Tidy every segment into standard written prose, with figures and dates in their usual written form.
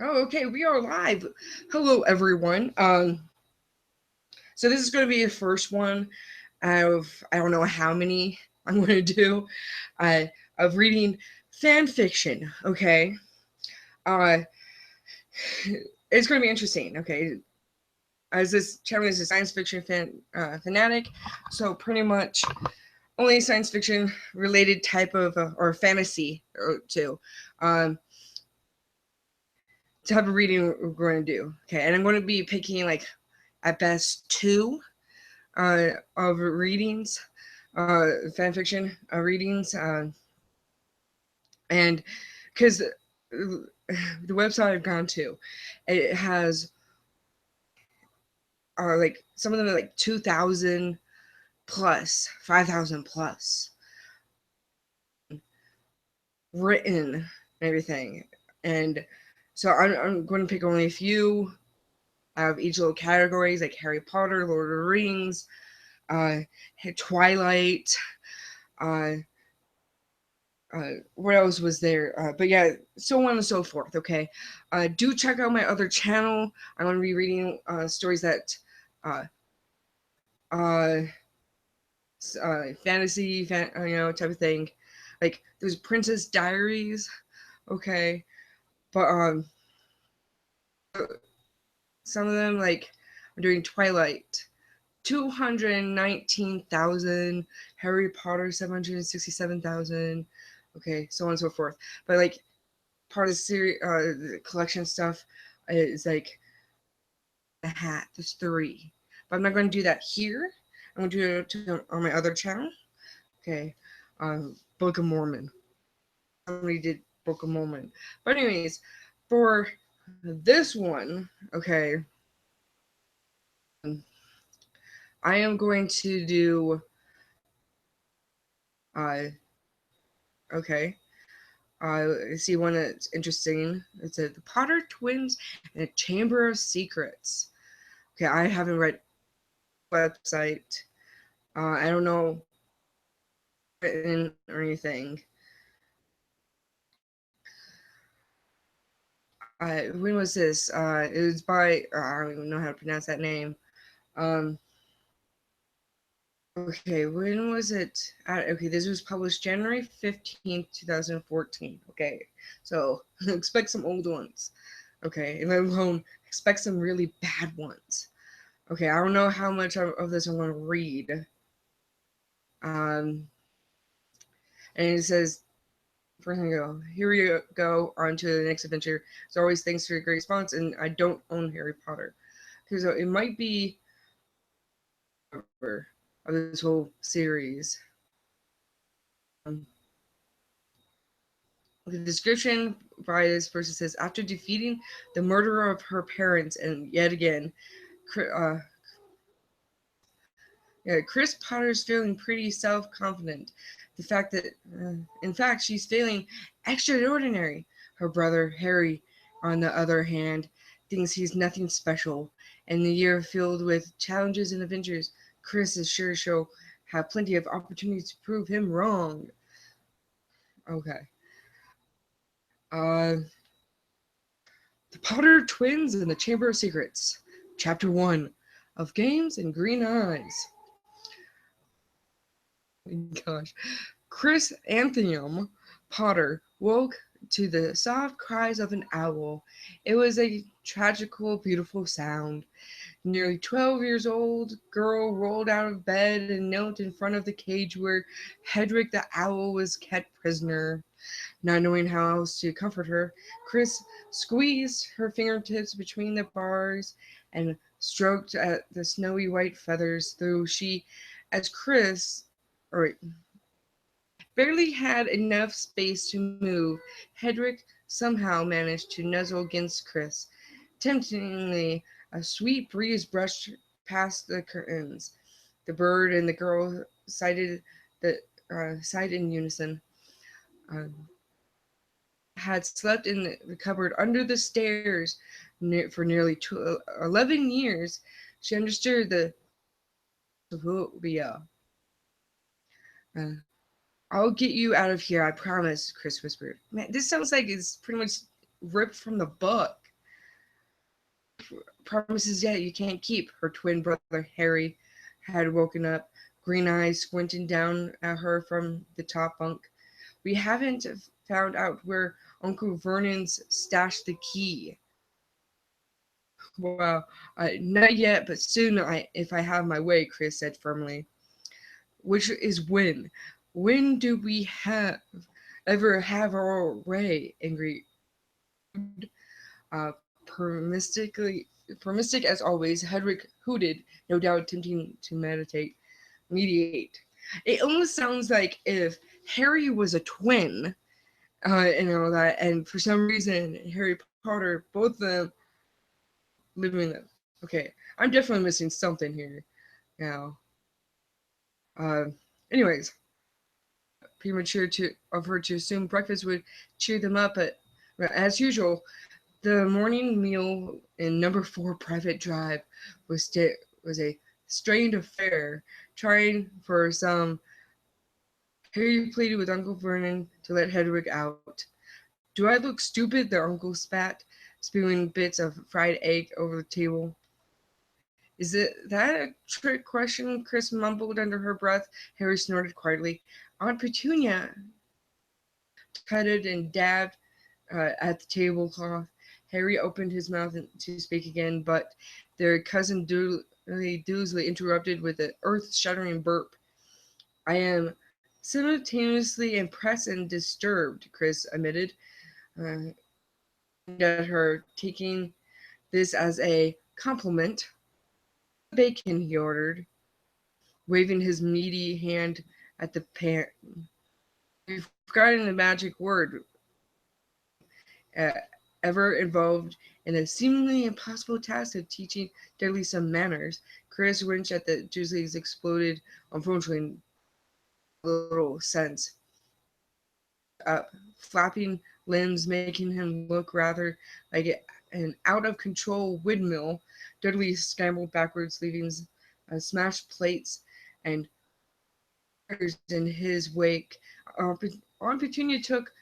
Oh, okay, we are live. Hello, everyone. So this is going to be the first one out of I don't know how many I'm going to do, uh, of reading fan fiction. Okay, uh, it's going to be interesting. Okay, as this channel is a science fiction fanatic, so pretty much only science fiction related type of or fantasy too. Um, type of reading we're going to do. Okay, and I'm going to be picking like at best two of readings, fan fiction readings, and because the website I've gone to, it has like some of them are like 2,000 plus, 5,000 plus written and everything, and so I'm going to pick only a few out of each little categories like Harry Potter, Lord of the Rings, uh, Twilight, uh, what else was there? But yeah, so on and so forth. Okay, do check out my other channel. I'm gonna be reading stories that, uh, uh, type of thing. Like there's Princess Diaries. Okay, but some of them like I'm doing Twilight. 219,000, Harry Potter 767,000, okay, so on and so forth. But like part of the series, the collection stuff is like a hat. There's three, but I'm not going to do that here. I'm going to do it on my other channel. Okay, Book of Mormon. Somebody did Book of Mormon, but anyways, for this one, okay, I am going to do. Okay. I see one that's interesting. It's the Potter twins and a Chamber of Secrets. Okay, I haven't read the website. I don't know written or anything. When was this? It was by I don't even know how to pronounce that name. Um, okay, when was it? Okay, this was published January 15th, 2014. Okay, so expect some old ones. Okay, and let alone expect some really bad ones. Okay, I don't know how much of this I want to read. Um, and it says, first thing go, here we go on to the next adventure. As always, thanks for your great response. And I don't own Harry Potter. Because it might be cover of this whole series. Um, the description by this person says, after defeating the murderer of her parents, and yet again, uh, yeah, Chris Potter's feeling pretty self-confident. The fact that, in fact, she's feeling extraordinary. Her brother Harry, on the other hand, thinks he's nothing special. In the year filled with challenges and adventures, Chris is sure she'll have plenty of opportunities to prove him wrong. Okay. Uh, the Potter twins and the Chamber of Secrets, Chapter One, of Games and Green Eyes. Gosh. Chris Anthony Potter woke to the soft cries of an owl. It was a tragical, beautiful sound. Nearly 12 years old girl rolled out of bed and knelt in front of the cage where Hedrick the owl was kept prisoner. Not knowing how else to comfort her, Chris squeezed her fingertips between the bars and stroked at the snowy white feathers, though she, as Chris, or barely had enough space to move, Hedrick somehow managed to nuzzle against Chris. Temptingly, a sweet breeze brushed past the curtains. The bird and the girl sighed in unison. Um, had slept in the cupboard under the stairs for nearly 11 years. She understood the phobia. Uh, I'll get you out of here, I promise, Chris whispered. Man, this sounds like it's pretty much ripped from the book. promises yet you can't keep. Her twin brother Harry had woken up, green eyes squinting down at her from the top bunk. We haven't found out where Uncle Vernon's stashed the key. Well, not yet, but soon if I have my way, Chris said firmly. Which is when? When do we ever have our way? Angry, uh, permistically, permistic as always, Hedrick hooted, no doubt attempting to mediate. It almost sounds like if Harry was a twin, and all that, and for some reason Harry Potter, both of them living them. Okay, I'm definitely missing something here now. Uh, anyways, premature to of her to assume breakfast would cheer them up, but as usual, the morning meal in number 4 Private Drive was a strained affair. Trying for some, Harry pleaded with Uncle Vernon to let Hedwig out. Do I look stupid? Their uncle spat, spewing bits of fried egg over the table. Is it that a trick question? Chris mumbled under her breath. Harry snorted quietly. Aunt Petunia tutted and dabbed at the tablecloth. Harry opened his mouth to speak again, but their cousin Doosley interrupted with an earth-shattering burp. I am simultaneously impressed and disturbed, Chris admitted, at her, taking this as a compliment. Bacon, he ordered, waving his meaty hand at the pan. We've forgotten the magic word uh, ever involved in a seemingly impossible task of teaching Dudley some manners. Chris winced at the Dursleys exploded, unfortunately, little sense. Up, flapping limbs making him look rather like an out of control windmill. Dudley scrambled backwards, leaving smashed plates and in his wake. Aunt Petunia took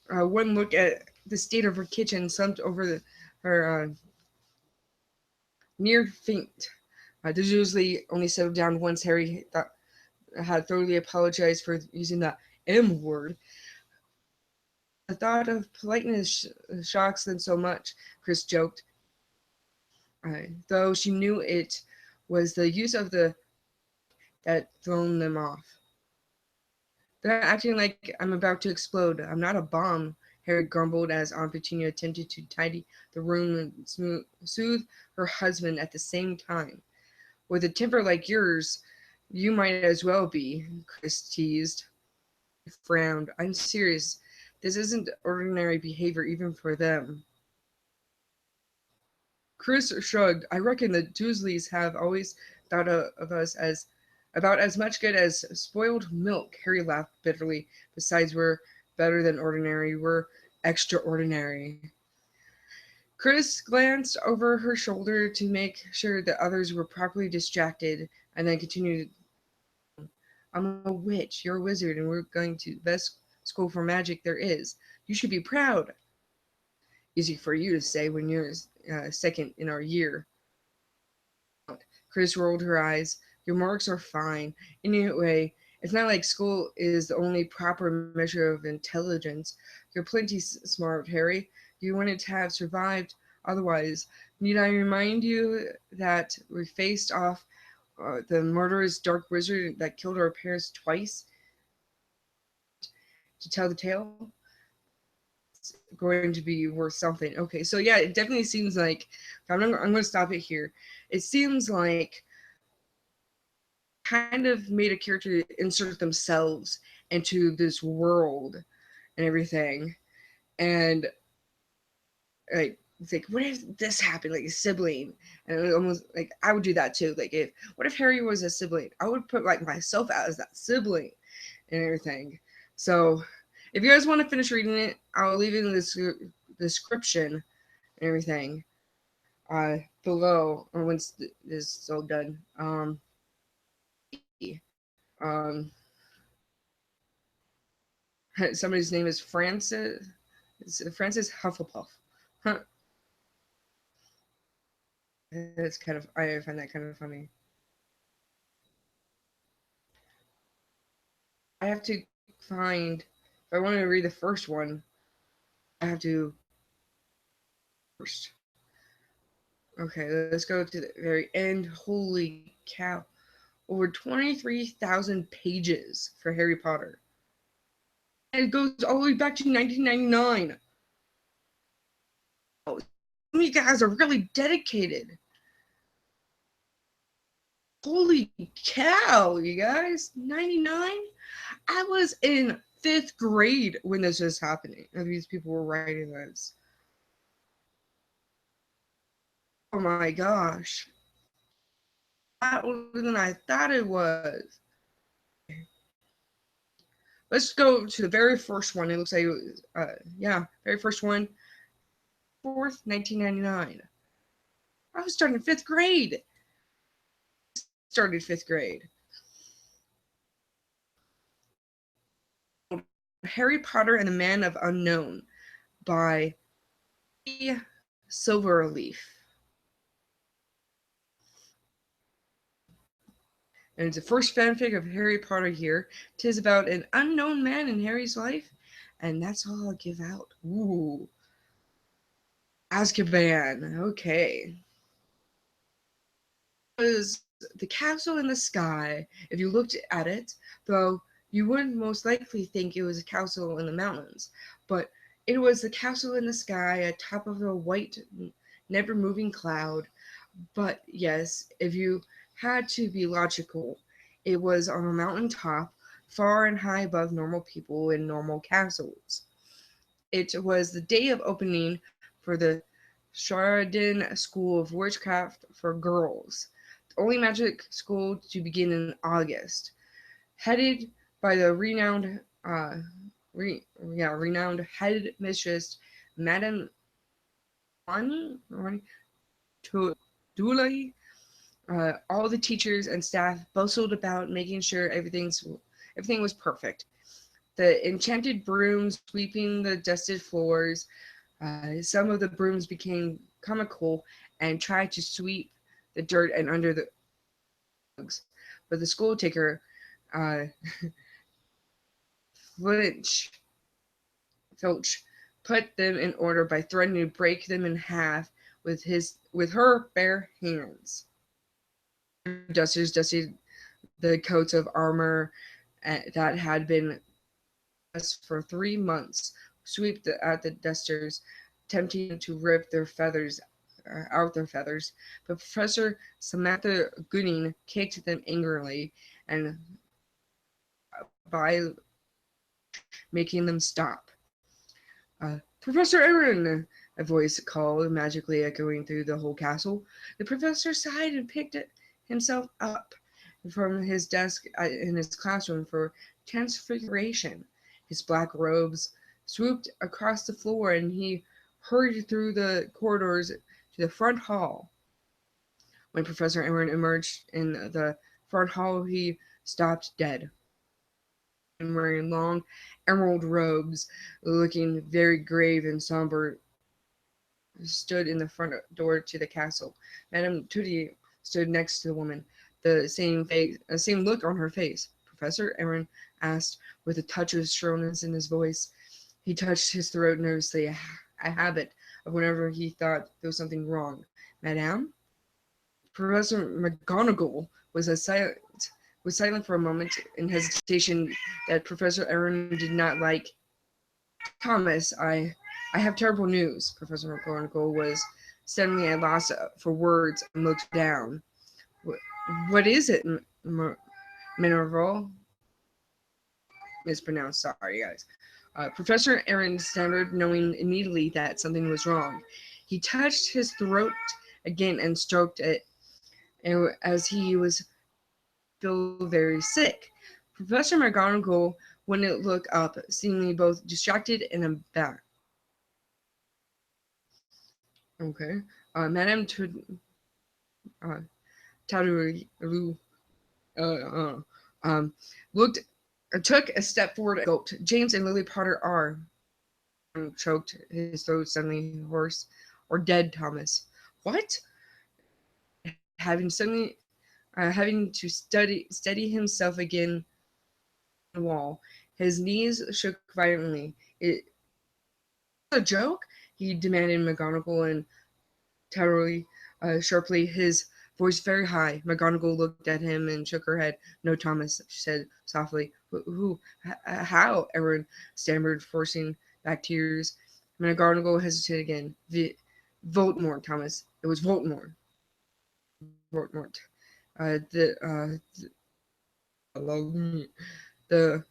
one look at the state of her kitchen, slumped over her near faint. This usually only settled down once Harry had thoroughly apologized for using the M word. The thought of politeness shocks them so much, Chris joked, though she knew it was the use of the that thrown them off. They're acting like I'm about to explode. I'm not a bomb, Harry grumbled as Aunt Petunia attempted to tidy the room and soothe her husband at the same time. With a temper like yours, you might as well be, Chris teased. He frowned. I'm serious. This isn't ordinary behavior even for them. Chris shrugged. I reckon the Dursleys have always thought of us as about as much good as spoiled milk. Harry laughed bitterly. Besides, we're better than ordinary. We're extraordinary. Chris glanced over her shoulder to make sure the others were properly distracted, and then continued. I'm a witch. You're a wizard, and we're going to the best school for magic there is. You should be proud. Easy for you to say when you're second in our year. Chris rolled her eyes. Your marks are fine. Anyway, it's not like school is the only proper measure of intelligence. You're plenty smart, Harry. You wanted to have survived otherwise. Need I remind you that we faced off the murderous dark wizard that killed our parents twice to tell the tale? It's going to be worth something. Okay, so yeah, it definitely seems like I'm going to stop it here. It seems like kind of made a character insert themselves into this world and everything, and like it's like what if this happened, like a sibling, and it almost like I would do that too. Like if what if Harry was a sibling, I would put like myself as that sibling and everything. So if you guys want to finish reading it, I'll leave it in the description and everything below, or once this is all done. Um Somebody's name is Francis. It's Francis Hufflepuff. Huh. It's kind of, I find that kind of funny. I have to find, if I want to read the first one, I have to first. Okay, let's go to the very end. Holy cow. Over 23,000 pages for Harry Potter. And it goes all the way back to 1999. Oh, you guys are really dedicated. Holy cow, you guys. 99? I was in 5th grade when this was happening. And these people were writing this. Oh my gosh. That older than I thought it was. Let's go to the very first one. It looks like, very first one, 4th, 1999. I was starting 5th grade. Started 5th grade. Harry Potter and the Man of Unknown by Silverleaf. And it's the first fanfic of Harry Potter here. 'Tis about an unknown man in Harry's life, and that's all I'll give out. Ooh. Azkaban. Okay. It was the castle in the sky. If you looked at it, though, you wouldn't most likely think it was a castle in the mountains, but it was the castle in the sky atop of a white, never moving cloud. But yes, if you had to be logical, it was on a mountain top, far and high above normal people in normal castles. It was the day of opening for the Sheridan School of Witchcraft for Girls, the only magic school to begin in August. Headed by the renowned head mistress, Madame Dooley. All the teachers and staff bustled about, making sure everything was perfect. The enchanted brooms sweeping the dusted floors. Some of the brooms became comical and tried to sweep the dirt and under the rugs, but the school taker, uh, Flinch, Filch, put them in order by threatening to break them in half with her bare hands. Dusters dusted the coats of armor that had been for 3 months, at the dusters, tempting to rip their feathers out their feathers. But Professor Samantha Gooding kicked them angrily, and by making them stop. Professor Aaron, a voice called, magically echoing through the whole castle. The professor sighed and picked himself up from his desk in his classroom for transfiguration. His black robes swooped across the floor, and he hurried through the corridors to the front hall. When Professor Aaron emerged in the front hall, he stopped dead. And wearing long emerald robes, looking very grave and somber, stood in the front door to the castle. Madame Tutti stood next to the woman, the same look on her face. Professor Aaron asked, with a touch of shrillness in his voice. He touched his throat nervously, a habit of whenever he thought there was something wrong. Madame? Professor McGonagall was silent for a moment in hesitation that Professor Aaron did not like. Thomas, I have terrible news. Professor McGonagall was suddenly at loss for words and looked down. What is it, Minerval? Mispronounced, sorry guys. Professor Aaron stammered, knowing immediately that something was wrong. He touched his throat again and stroked it, as he was feel very sick. Professor McGonagall wouldn't look up, seemingly both distracted and aback. Okay. Madame uh, Tadru uh, uh, looked, took a step forward and gulped. James and Lily Potter are, choked, his throat suddenly hoarse, or dead, Thomas. What? having to steady himself again on the wall. His knees shook violently. It a joke? He demanded McGonagall and terribly, sharply, his voice very high. McGonagall looked at him and shook her head. No, Thomas, she said softly. Who? How? Erin stammered, forcing back tears. McGonagall hesitated again. Voldemort, Thomas. It was Voldemort. Voldemort. Love me. The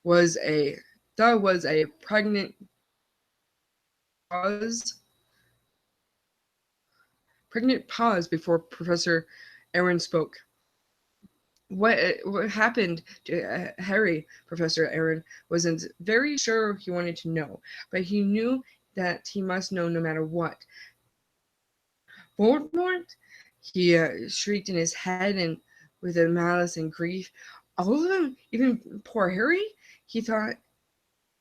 was a was a pause pregnant pause before Professor Aaron spoke. What happened to Harry? Professor Aaron wasn't very sure he wanted to know, but he knew that he must know no matter what. Voldemort? He shrieked in his head and with a malice and grief. All of them? Even poor Harry? He thought.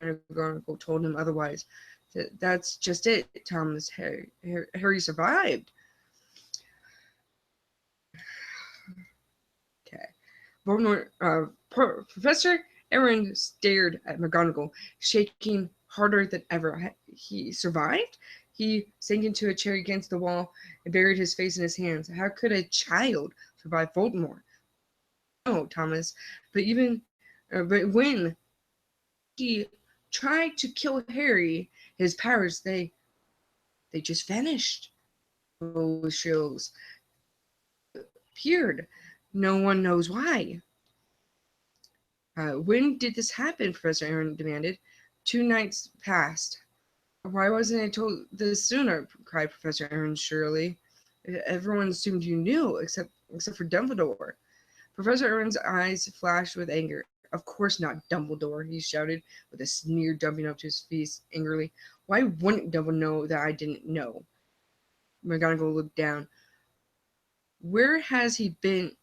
McGonagall told him otherwise. That's just it, Thomas. Harry survived. Okay. Voldemort, Professor Aaron stared at McGonagall, shaking harder than ever. He survived? He sank into a chair against the wall and buried his face in his hands. How could a child survive Voldemort? No, Thomas. But when he tried to kill Harry, his powers they just vanished. Those shields appeared. No one knows why. When did this happen? Professor Aaron demanded. 2 nights passed. Why wasn't I told this sooner? Cried Professor Aaron shrilly. Everyone assumed you knew, except for Dumbledore. Professor Aaron's eyes flashed with anger. Of course not, Dumbledore, he shouted, with a sneer jumping up to his feet angrily. Why wouldn't Dumbledore know that I didn't know? McGonagall looked down. Where has he been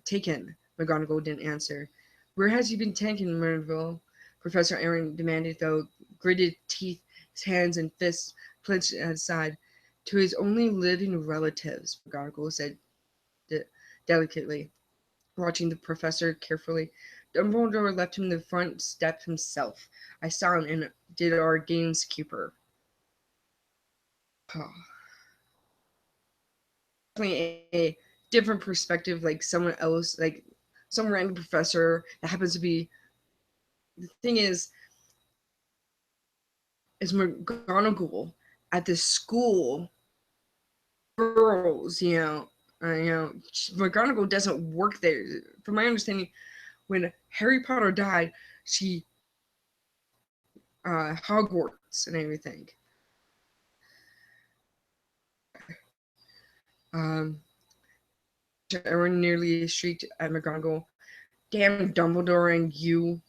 taken? McGonagall didn't answer. Where has he been taken, Merville? Professor Aaron demanded, though gritted teeth, his hands and fists clenched at his side. To his only living relatives, McGonagall said delicately, watching the professor carefully. Dumbledore left him the front step himself. I saw him and did our gamekeeper. Oh. Definitely a different perspective, like someone else, like some random professor that happens to be. The thing is McGonagall at this school, girls, McGonagall doesn't work there. From my understanding, when Harry Potter died, she Hogwarts and everything. Um, Everyone nearly shrieked at McGonagall. Damn Dumbledore and you,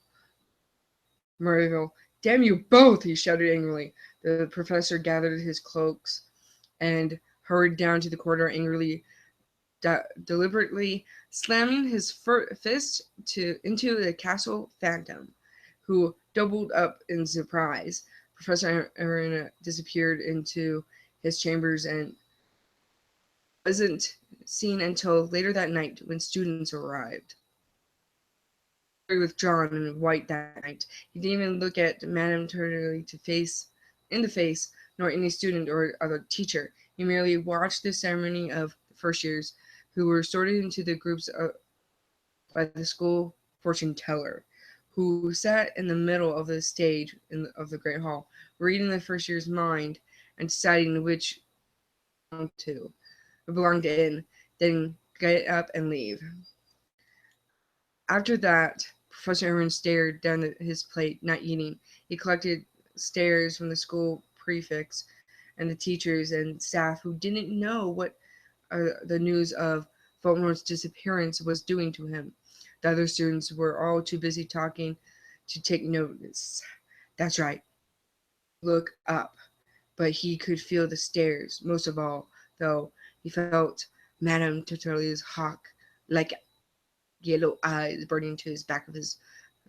Merville. Damn you both, he shouted angrily. The professor gathered his cloaks and hurried down to the corridor angrily, deliberately slamming his fist into the castle phantom, who doubled up in surprise. Professor Aaron disappeared into his chambers and wasn't seen until later that night when students arrived. With John and White that night. He didn't even look at Madame Turtley in the face, nor any student or other teacher. He merely watched the ceremony of the first years, who were sorted into the groups by the school fortune teller, who sat in the middle of the stage of the great hall, reading the first year's mind and deciding which belonged in, then get up and leave. After that, Professor Aaron stared down at his plate, not eating. He collected stares from the school prefects and the teachers and staff who didn't know what the news of Voldemort's disappearance was doing to him. The other students were all too busy talking to take notice. That's right. Look up. But he could feel the stares. Most of all, though, he felt Madame Turtle's hawk like yellow eyes burning to his back of his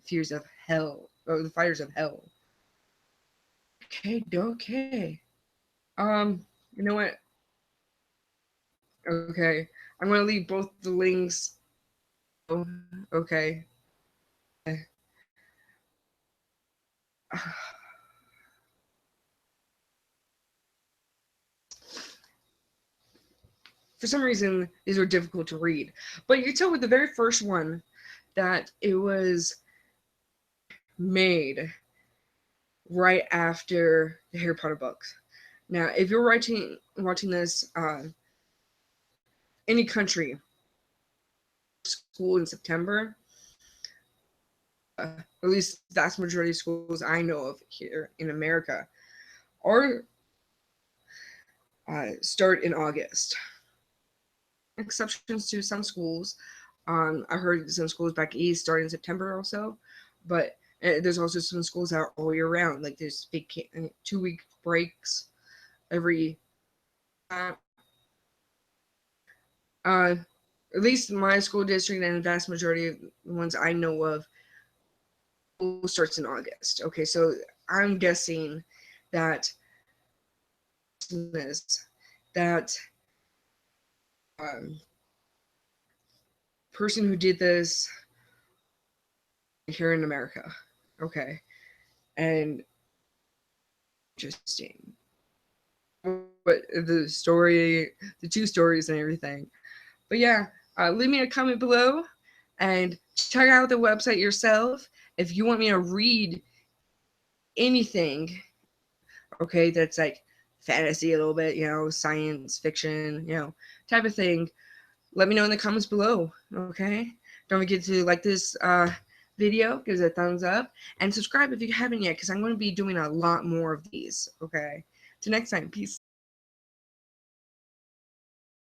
fears of hell, or the fires of hell. Okay. You know what? Okay. I'm going to leave both the links. Okay. For some reason, these were difficult to read. But you can tell with the very first one that it was made right after the Harry Potter books. Now, if you're watching this, any country, school in September, at least vast majority of schools I know of here in America, are start in August. Exceptions to some schools. I heard some schools back east start in September also, but there's also some schools that are all year round. Like there's big 2-week breaks every. Uh, at least my school district and the vast majority of the ones I know of, school starts in August. Okay, so I'm guessing that that um, person who did this here in America. Okay, and interesting. But the two stories and everything. But yeah, leave me a comment below and check out the website yourself if you want me to read anything. Okay, that's like fantasy a little bit, science fiction, type of thing. Let me know in the comments below. Okay, don't forget to like this video, give it a thumbs up, and subscribe if you haven't yet, because I'm going to be doing a lot more of these. Okay, till next time, peace.